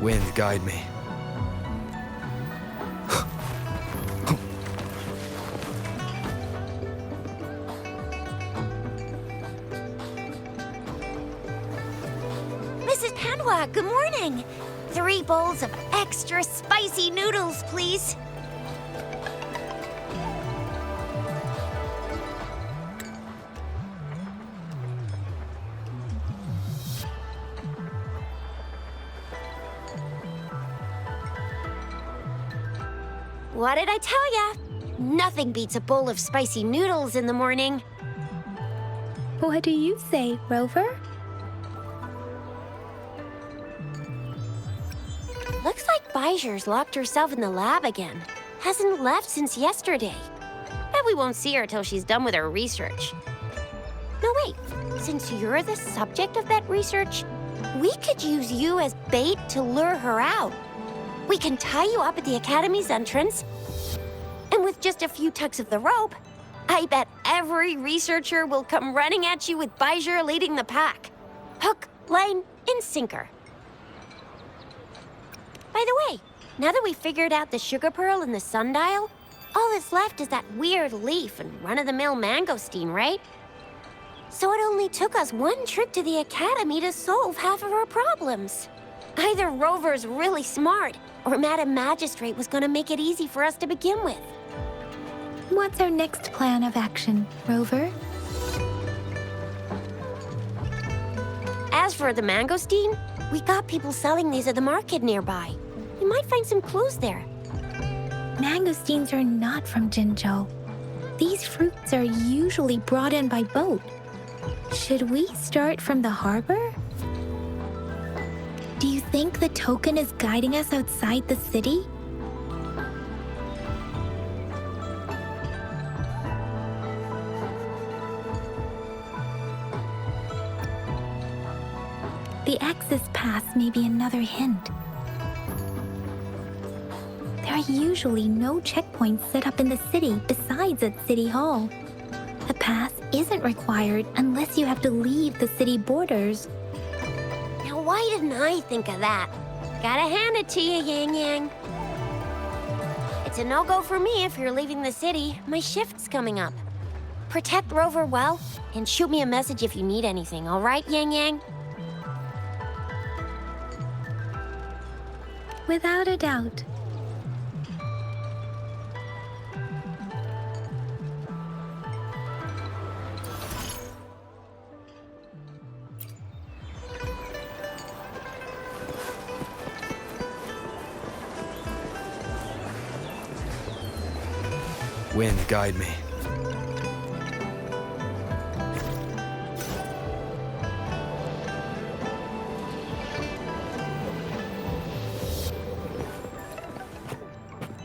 Wind, guide me. Mrs. Panwa, good morning. 3 bowls of extra spicy noodles, please. What did I tell ya? Nothing beats a bowl of spicy noodles in the morning. What do you say, Rover? Looks like Baijer's locked herself in the lab again. Hasn't left since yesterday. Bet we won't see her till she's done with her research. No, wait. Since you're the subject of that research, we could use you as bait to lure her out. We can tie you up at the Academy's entrance, and with just a few tugs of the rope, I bet every researcher will come running at you with Baijer leading the pack. Hook, line, and sinker. By the way, now that we figured out the sugar pearl and the sundial, all that's left is that weird leaf and run-of-the-mill mangosteen, right? So it only took us 1 trip to the Academy to solve half of our problems. Either Rover's really smart, or Madam Magistrate was gonna make it easy for us to begin with. What's our next plan of action, Rover? As for the mangosteen, we got people selling these at the market nearby. You might find some clues there. Mangosteens are not from Jinzhou. These fruits are usually brought in by boat. Should we start from the harbor? Do you think the token is guiding us outside the city? The access pass may be another hint. There are usually no checkpoints set up in the city besides at City Hall. The pass isn't required unless you have to leave the city borders. Now, why didn't I think of that? Gotta hand it to you, Yang Yang. It's a no-go for me if you're leaving the city. My shift's coming up. Protect Rover well, and shoot me a message if you need anything, all right, Yang Yang? Without a doubt. Wind, guide me.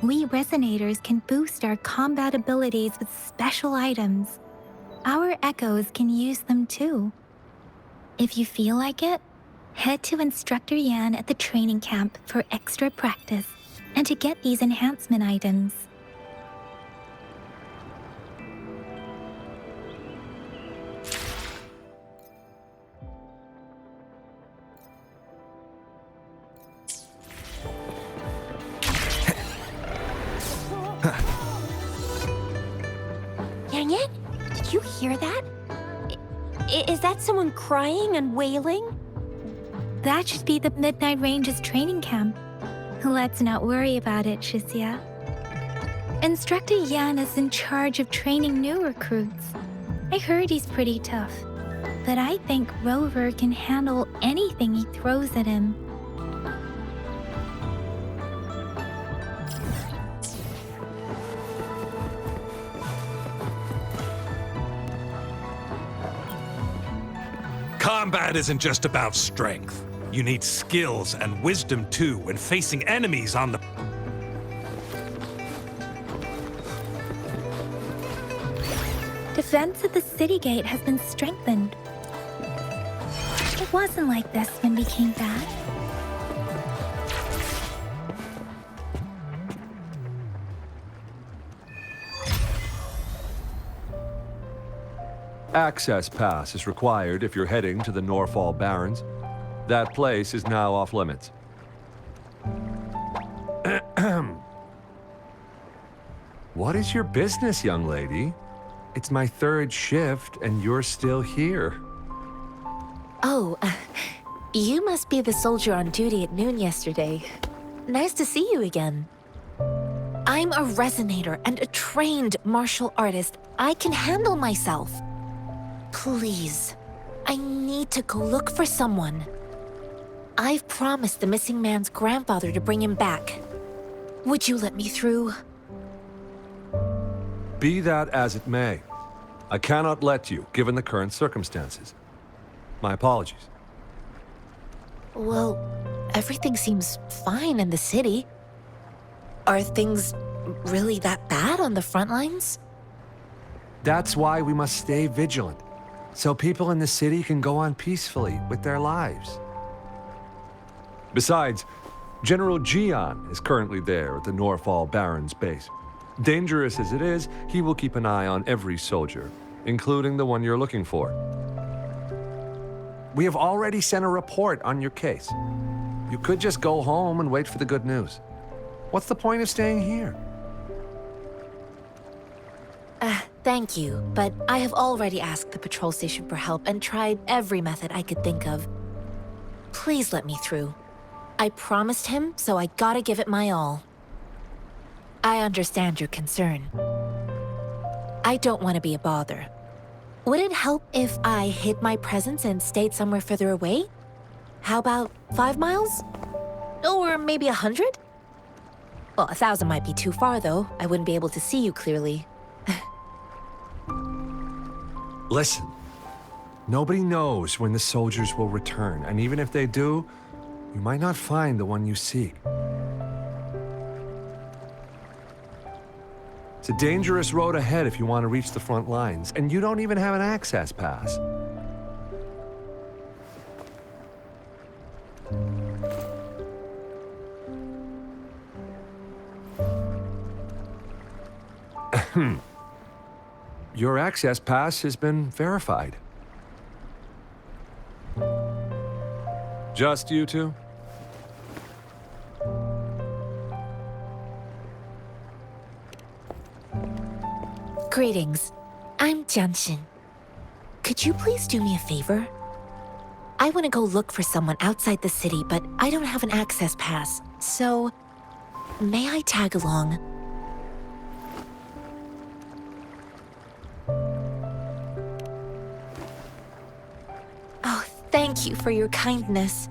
We resonators can boost our combat abilities with special items. Our echoes can use them too. If you feel like it, head to Instructor Yan at the training camp for extra practice and to get these enhancement items. Yang Yang, did you hear that? Is that someone crying and wailing? That should be the Midnight Range's training camp. Let's not worry about it, Shixia. Instructor Yan is in charge of training new recruits. I heard he's pretty tough, but I think Rover can handle anything he throws at him. Combat isn't just about strength. You need skills and wisdom too when facing enemies on the... Defense at the city gate has been strengthened. It wasn't like this when we came back. Access pass is required if you're heading to the Norfall Barrens. That place is now off limits. What is your business, young lady? It's my third shift, and you're still here. Oh, you must be the soldier on duty at noon yesterday. Nice to see you again. I'm a resonator and a trained martial artist. I can handle myself. Please, I need to go look for someone. I've promised the missing man's grandfather to bring him back. Would you let me through? Be that as it may, I cannot let you, given the current circumstances. My apologies. Well, everything seems fine in the city. Are things really that bad on the front lines? That's why we must stay vigilant, so people in the city can go on peacefully with their lives. Besides, General Jian is currently there at the Norfall Baron's base. Dangerous as it is, he will keep an eye on every soldier, including the one you're looking for. We have already sent a report on your case. You could just go home and wait for the good news. What's the point of staying here? Thank you, but I have already asked the patrol station for help and tried every method I could think of. Please let me through. I promised him, so I gotta give it my all. I understand your concern. I don't want to be a bother. Would it help if I hid my presence and stayed somewhere further away? How about 5 miles? Or maybe 100? Well, 1,000 might be too far, though. I wouldn't be able to see you clearly. Listen, nobody knows when the soldiers will return, and even if they do, you might not find the one you seek. It's a dangerous road ahead if you want to reach the front lines, and you don't even have an access pass. Your access pass has been verified. Just you two? Greetings. I'm Jianshin. Could you please do me a favor? I want to go look for someone outside the city, but I don't have an access pass. So, may I tag along? Oh, thank you for your kindness.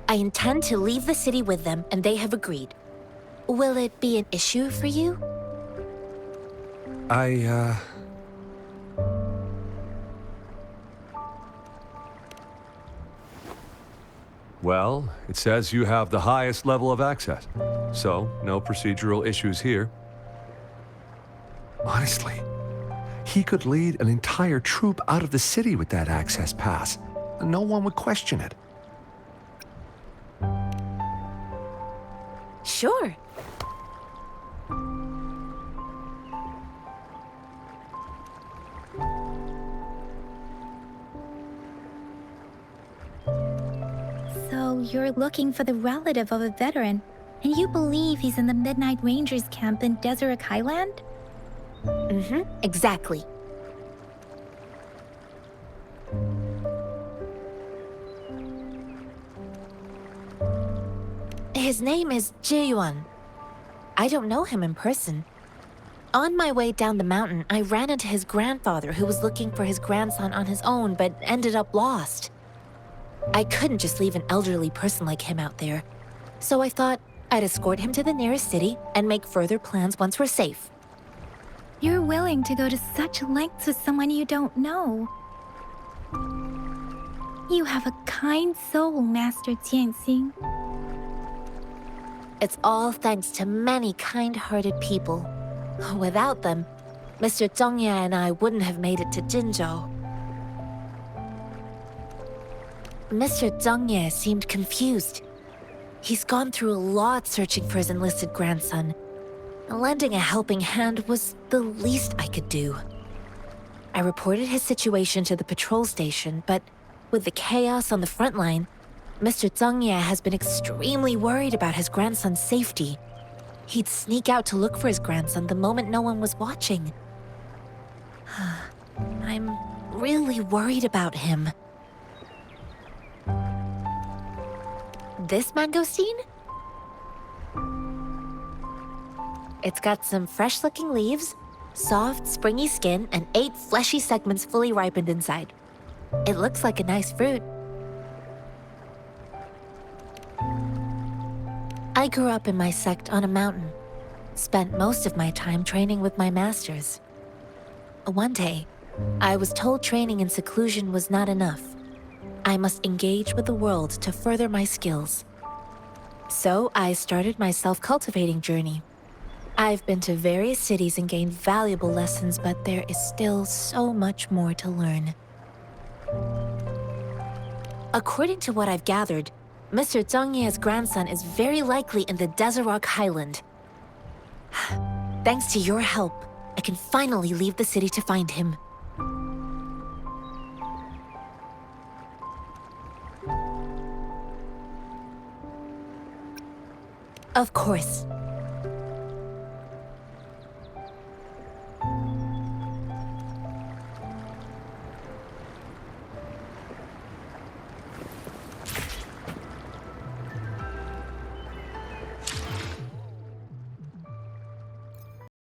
I intend to leave the city with them, and they have agreed. Will it be an issue for you? Well, it says you have the highest level of access, so no procedural issues here. Honestly, he could lead an entire troop out of the city with that access pass, and no one would question it. Sure. So you're looking for the relative of a veteran, and you believe he's in the Midnight Rangers camp in Desert Highland? Exactly. His name is Jiyuan. I don't know him in person. On my way down the mountain, I ran into his grandfather who was looking for his grandson on his own but ended up lost. I couldn't just leave an elderly person like him out there, so I thought I'd escort him to the nearest city and make further plans once we're safe. You're willing to go to such lengths with someone you don't know. You have a kind soul, Master Jianxing. It's all thanks to many kind-hearted people. Without them, Mr. Zhongye and I wouldn't have made it to Jinzhou. Mr. Zhongye seemed confused. He's gone through a lot searching for his enlisted grandson. Lending a helping hand was the least I could do. I reported his situation to the patrol station, but with the chaos on the front line, Mr. Zhang Ye has been extremely worried about his grandson's safety. He'd sneak out to look for his grandson the moment no one was watching. I'm really worried about him. This mangosteen? It's got some fresh-looking leaves, soft, springy skin, and 8 fleshy segments fully ripened inside. It looks like a nice fruit. I grew up in my sect on a mountain. Spent most of my time training with my masters. One day, I was told training in seclusion was not enough. I must engage with the world to further my skills. So I started my self-cultivating journey. I've been to various cities and gained valuable lessons, but there is still so much more to learn. According to what I've gathered, Mr. Zhang Ye's grandson is very likely in the Desert Highland. Thanks to your help, I can finally leave the city to find him. Of course,